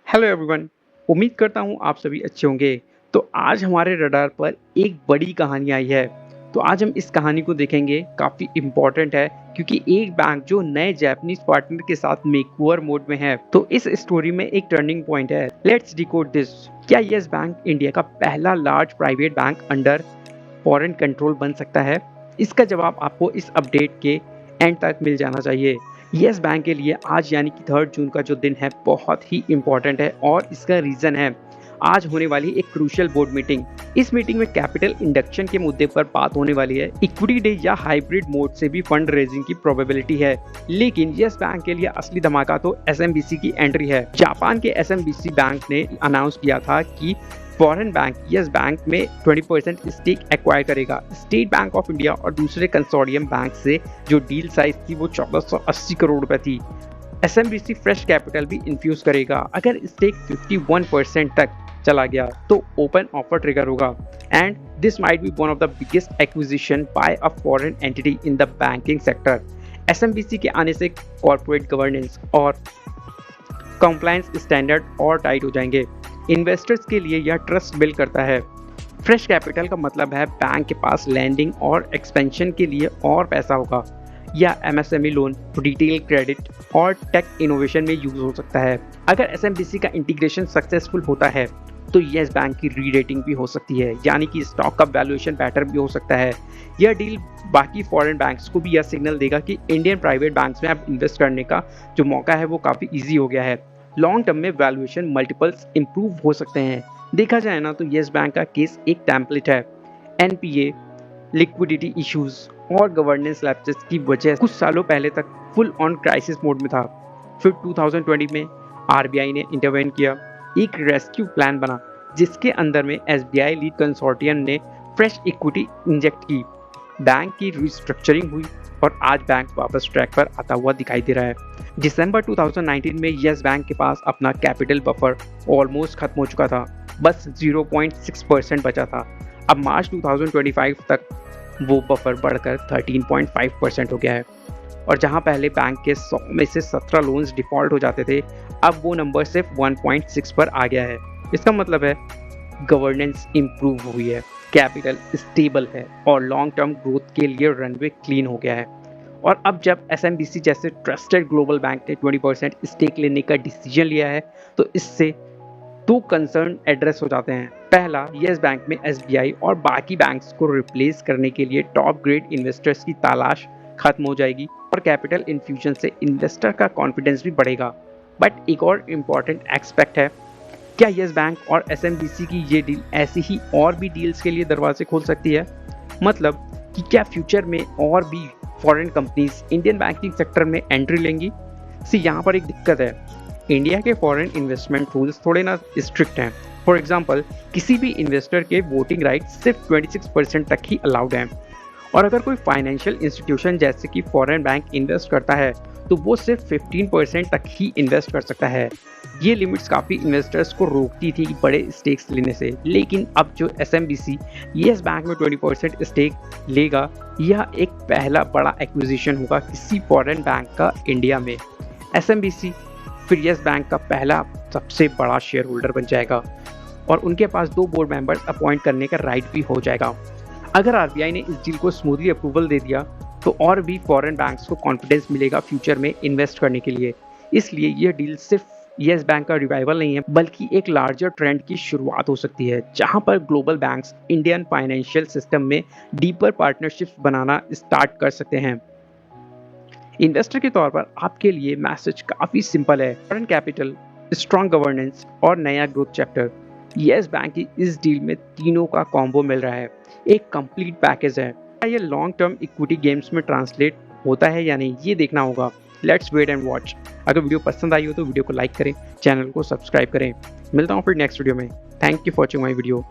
Hello everyone. उम्मीद करता हूँ आप सभी अच्छे होंगे। तो आज हमारे रडार पर एक बड़ी कहानी आई है। तो आज हम इस कहानी को देखेंगे, काफ़ी इम्पोर्टेंट है क्योंकि एक बैंक जो नए जापानीज पार्टनर के साथ मेकओवर मोड में है। तो इस स्टोरी में एक टर्निंग पॉइंट है। Let's decode this. क्या यस बैंक इंडिया का पहला large private bank under foreign control बन सकता है? इसका जवाब आपको इस अपडेट के एंड तक मिल जाना चाहिए। यस बैंक के लिए आज यानी कि 3 जून का जो दिन है बहुत ही इम्पोर्टेंट है और इसका रीज़न है आज होने वाली एक क्रूशियल बोर्ड मीटिंग। इस मीटिंग में कैपिटल इंडक्शन के मुद्दे पर बात होने वाली है। इक्विटी डे या हाइब्रिड मोड से भी फंड रेजिंग की प्रोबेबिलिटी है, लेकिन यस बैंक के लिए असली धमाका तो एसएमबीसी की एंट्री है। जापान के एसएमबीसी बैंक ने अनाउंस किया था कि फॉरेन बैंक यस बैंक में 20% स्टेक एक्वायर करेगा। स्टेट बैंक ऑफ इंडिया और दूसरे कंसोर्टियम बैंक से जो डील साइज थी वो 1480 करोड़ रुपए थी। एसएमबीसी फ्रेश कैपिटल भी इन्फ्यूज करेगा। अगर स्टेक 51% तक चला गया तो ओपन ऑफर ट्रिगर होगा and this might be one of the biggest acquisition bye a foreign entity in the banking sector. SMBC के आने से कॉर्पोरेट गवर्नेंस और कंप्लायंस स्टैंडर्ड और टाइट हो जाएंगे। इन्वेस्टर्स के लिए यह ट्रस्ट बिल्ड करता है। फ्रेश कैपिटल का मतलब है बैंक के पास लैंडिंग और एक्सपेंशन के लिए और पैसा होगा, या एमएसएमई लोन, रिटेल क्रेडिट और टेक इनोवेशन में यूज हो सकता है। अगर एसएमबीसी का इंटीग्रेशन सक्सेसफुल होता है तो यस बैंक की री-रेटिंग भी हो सकती है, यानी कि स्टॉक का वैल्यूएशन बेटर भी हो सकता है। यह डील बाकी फॉरेन बैंक्स को भी यह सिग्नल देगा कि इंडियन प्राइवेट बैंक्स में अब इन्वेस्ट करने का जो मौका है वो काफ़ी ईजी हो गया है। लॉन्ग टर्म में वैल्यूएशन मल्टीपल्स इंप्रूव हो सकते हैं। देखा जाए ना तो यस बैंक का केस एक टेम्पलेट है। एनपीए, लिक्विडिटी इश्यूज और गवर्नेंस लैप्सेस की वजह कुछ सालों पहले तक फुल ऑन क्राइसिस मोड में था। फिर 2020 में आरबीआई ने इंटरवेन किया। एक रेस्क्यू प्लान बना जिसके अंदर में एसबीआई लीड कंसोर्टियम ने फ्रेश इक्विटी इंजेक्ट की। बैंक की रिस्ट्रक्चरिंग हुई और आज बैंक वापस ट्रैक पर आता हुआ दिखाई दे रहा है। दिसंबर 2019 में यस बैंक के पास अपना कैपिटल बफर ऑलमोस्ट खत्म हो चुका था, बस 0.6% बचा था। अब मार्च 2025 तक वो बफर बढ़कर 13.5% हो गया है और जहां पहले बैंक के 100 में से 17 लोन्स डिफॉल्ट हो जाते थे, अब वो नंबर सिर्फ 1.6 पर आ गया है। इसका मतलब है गवर्नेंस इंप्रूव हुई है, कैपिटल स्टेबल है और लॉन्ग टर्म ग्रोथ के लिए रनवे क्लीन हो गया है। और अब जब एसएमबीसी जैसे ट्रस्टेड ग्लोबल बैंक ने 20% स्टेक लेने का डिसीजन लिया है तो इससे 2 कंसर्न एड्रेस हो जाते हैं। पहला, यस बैंक में एसबीआई और बाकी बैंक्स को रिप्लेस करने के लिए टॉप ग्रेड इन्वेस्टर्स की तलाश खत्म हो जाएगी और कैपिटल इन्फ्यूजन से इन्वेस्टर का कॉन्फिडेंस भी बढ़ेगा। बट एक और इम्पॉर्टेंट एस्पेक्ट है, क्या यस बैंक और एसएमबीसी की ये डील ऐसी ही और भी डील्स के लिए दरवाजे खोल सकती है? मतलब कि क्या फ्यूचर में और भी foreign companies Indian banking sector में एंट्री लेंगी? यहाँ पर एक दिक्कत है, इंडिया के फॉरेन इन्वेस्टमेंट रूल्स थोड़े ना स्ट्रिक्ट हैं। फॉर एग्जांपल, किसी भी इन्वेस्टर के वोटिंग राइट सिर्फ 26% तक ही अलाउड हैं और अगर कोई फाइनेंशियल इंस्टीट्यूशन जैसे कि फॉरेन बैंक इन्वेस्ट करता है तो वो सिर्फ 15% तक ही इन्वेस्ट कर सकता है। ये लिमिट्स काफ़ी इन्वेस्टर्स को रोकती थी बड़े स्टेक्स लेने से, लेकिन अब जो एसएमबीसी यस बैंक में 20% स्टेक लेगा, यह एक पहला बड़ा एक्विजिशन होगा किसी फॉरेन बैंक का इंडिया में। एसएमबीसी फिर यस बैंक का पहला सबसे बड़ा शेयर होल्डर बन जाएगा और उनके पास 2 बोर्ड मेंबर्स अपॉइंट करने का राइट भी हो जाएगा। अगर आरबीआई ने इस डील को स्मूथली अप्रूवल दे दिया तो और भी फॉरेन बैंक्स को कॉन्फिडेंस मिलेगा फ्यूचर में इन्वेस्ट करने के लिए। इसलिए यह डील सिर्फ यस बैंक का रिवाइवल नहीं है, बल्कि एक लार्जर ट्रेंड की शुरुआत हो सकती है जहां पर global banks Indian financial system में डीपर पार्टनरशिप्स बनाना स्टार्ट कर सकते हैं। इन्वेस्टर के तौर पर आपके लिए मैसेज काफ़ी सिंपल है। फॉरेन कैपिटल, स्ट्रॉन्ग गवर्नेंस और नया ग्रोथ चैप्टर। यस बैंक की इस डील में तीनों का कॉम्बो मिल रहा है, एक कंप्लीट पैकेज है। क्या ये लॉन्ग टर्म इक्विटी गेम्स में ट्रांसलेट होता है या नहीं, ये देखना होगा। Let's wait and watch. अगर वीडियो पसंद आई हो तो वीडियो को लाइक करें, चैनल को सब्सक्राइब करें। मिलता हूँ फिर नेक्स्ट वीडियो में। Thank you for watching my video.